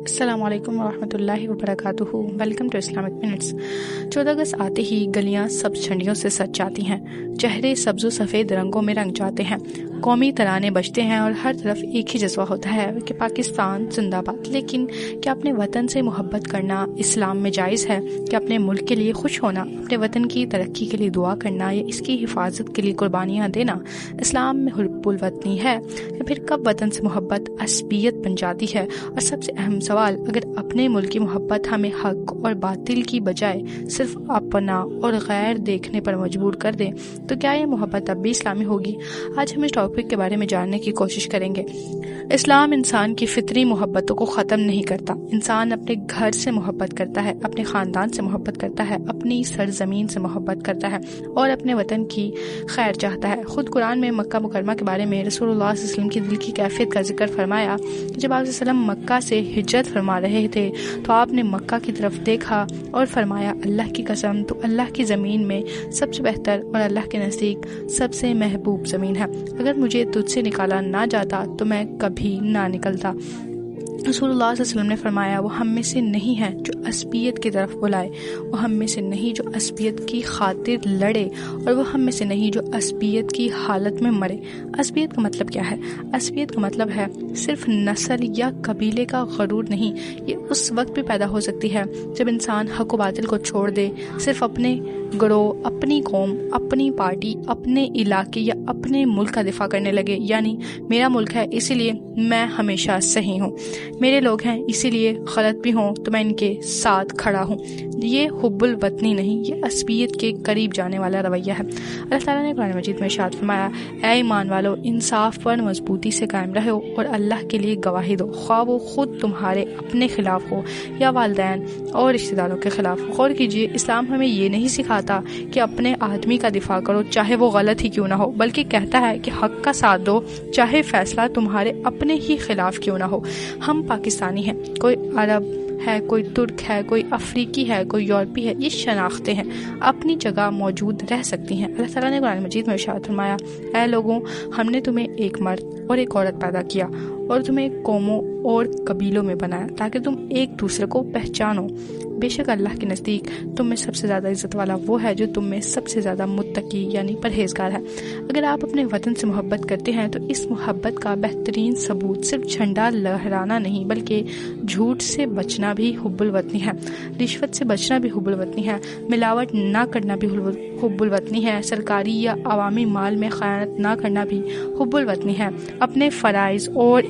السلام علیکم ورحمۃ اللہ وبرکاتہ۔ Welcome to Islamic minutes. 14 اگست آتے ہی گلیاں سبز جھنڈیوں سے سج جاتی ہیں، چہرے سبز و سفید رنگوں میں رنگ جاتے ہیں، قومی ترانے بجتے ہیں اور ہر طرف ایک ہی جذبہ ہوتا ہے کہ پاکستان زندہ باد۔ لیکن کیا اپنے وطن سے محبت کرنا اسلام میں جائز ہے؟ کیا اپنے ملک کے لیے خوش ہونا، اپنے وطن کی ترقی کے لیے دعا کرنا یا اس کی حفاظت کے لیے قربانیاں دینا اسلام میں حب الوطنی ہے؟ یا پھر کب وطن سے محبت عصبیت بن جاتی ہے؟ اور سب سے اہم سوال، اگر اپنے ملک کی محبت ہمیں حق اور باطل کی بجائے صرف اپنا اور غیر دیکھنے پر مجبور کر دے تو کیا یہ محبت اب بھی اسلامی ہوگی؟ آج ہم اس ٹاپک کے بارے میں جاننے کی کوشش کریں گے۔ اسلام انسان کی فطری محبتوں کو ختم نہیں کرتا۔ انسان اپنے گھر سے محبت کرتا ہے، اپنے خاندان سے محبت کرتا ہے، اپنی سرزمین سے محبت کرتا ہے اور اپنے وطن کی خیر چاہتا ہے۔ خود قرآن میں مکہ مکرمہ کے بارے میں رسول اللہ صلی اللہ علیہ وسلم کی دل کی کیفیت کا ذکر فرمایا کہ جب آپ صلی اللہ علیہ وسلم مکہ سے ہجرت فرما رہے تھے تو آپ نے مکہ کی طرف دیکھا اور فرمایا، اللہ کی قسم تو اللہ کی زمین میں سب سے بہتر اور اللہ کے نزدیک سب سے محبوب زمین ہے۔ اگر مجھے تجھ سے نکالا نہ جاتا تو میں کبھی نہ نکلتا۔ رسول اللہ صلی اللہ علیہ وسلم نے فرمایا، وہ ہم میں سے نہیں ہے جو عصبیت کی طرف بلائے، وہ ہم میں سے نہیں جو عصبیت کی خاطر لڑے، اور وہ ہم میں سے نہیں جو عصبیت کی حالت میں مرے۔ عصبیت کا مطلب کیا ہے؟ عصبیت کا مطلب ہے صرف نسل یا قبیلے کا غرور نہیں۔ یہ اس وقت بھی پیدا ہو سکتی ہے جب انسان حق و باطل کو چھوڑ دے، صرف اپنے گروہ، اپنی قوم، اپنی پارٹی، اپنے علاقے یا اپنے ملک کا دفاع کرنے لگے، یعنی میرا ملک ہے اسی لیے میں ہمیشہ صحیح ہوں، میرے لوگ ہیں اسی لیے غلط بھی ہوں تو میں ان کے ساتھ کھڑا ہوں۔ یہ حب الوطنی نہیں، یہ عصبیت کے قریب جانے والا رویہ ہے۔ اللہ تعالیٰ نے قرآن مجید میں ارشاد فرمایا، اے ایمان والو، انصاف پر مضبوطی سے قائم رہو اور اللہ کے لیے گواہی دو، خواہ وہ خود تمہارے اپنے خلاف ہو یا والدین اور رشتہ داروں کے خلاف۔ غور کیجیے، اسلام ہمیں یہ نہیں سکھاتا کہ اپنے آدمی کا دفاع کرو چاہے وہ غلط ہی کیوں نہ ہو، بلکہ کہتا ہے کہ حق کا ساتھ دو چاہے فیصلہ تمہارے اپنے ہی خلاف کیوں نہ ہو۔ ہم پاکستانی ہیں، کوئی عرب ہے، کوئی ترک ہے، کوئی افریقی ہے، کوئی یورپی ہے، یہ شناختیں ہیں، اپنی جگہ موجود رہ سکتی ہیں۔ اللہ تعالیٰ نے قرآن مجید میں ارشاد فرمایا، اے لوگوں، ہم نے تمہیں ایک مرد اور ایک عورت پیدا کیا اور تمہیں قوموں اور قبیلوں میں بنایا تاکہ تم ایک دوسرے کو پہچانو۔ بے شک اللہ کے نزدیک تم میں سب سے زیادہ عزت والا وہ ہے جو تم میں سب سے زیادہ متقی یعنی پرہیزگار ہے۔ اگر آپ اپنے وطن سے محبت کرتے ہیں تو اس محبت کا بہترین ثبوت صرف جھنڈا لہرانا نہیں بلکہ جھوٹ سے بچنا بھی حب الوطنی ہے، رشوت سے بچنا بھی حب الوطنی ہے، ملاوٹ نہ کرنا بھی حب الوطنی ہے، سرکاری یا عوامی مال میں خیانت نہ کرنا بھی حب الوطنی ہے، اپنے فرائض اور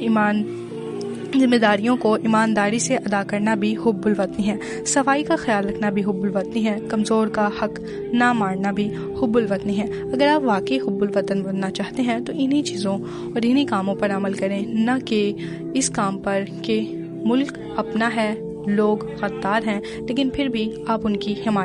ذمہ داریوں کو ایمانداری سے ادا کرنا بھی حب الوطنی ہے، صفائی کا خیال رکھنا بھی حب الوطنی ہے، کمزور کا حق نہ مارنا بھی حب الوطنی ہے۔ اگر آپ واقعی حب الوطن بننا چاہتے ہیں تو انہی چیزوں اور انہی کاموں پر عمل کریں، نہ کہ اس کام پر کہ ملک اپنا ہے، لوگ غدار ہیں لیکن پھر بھی آپ ان کی حمایت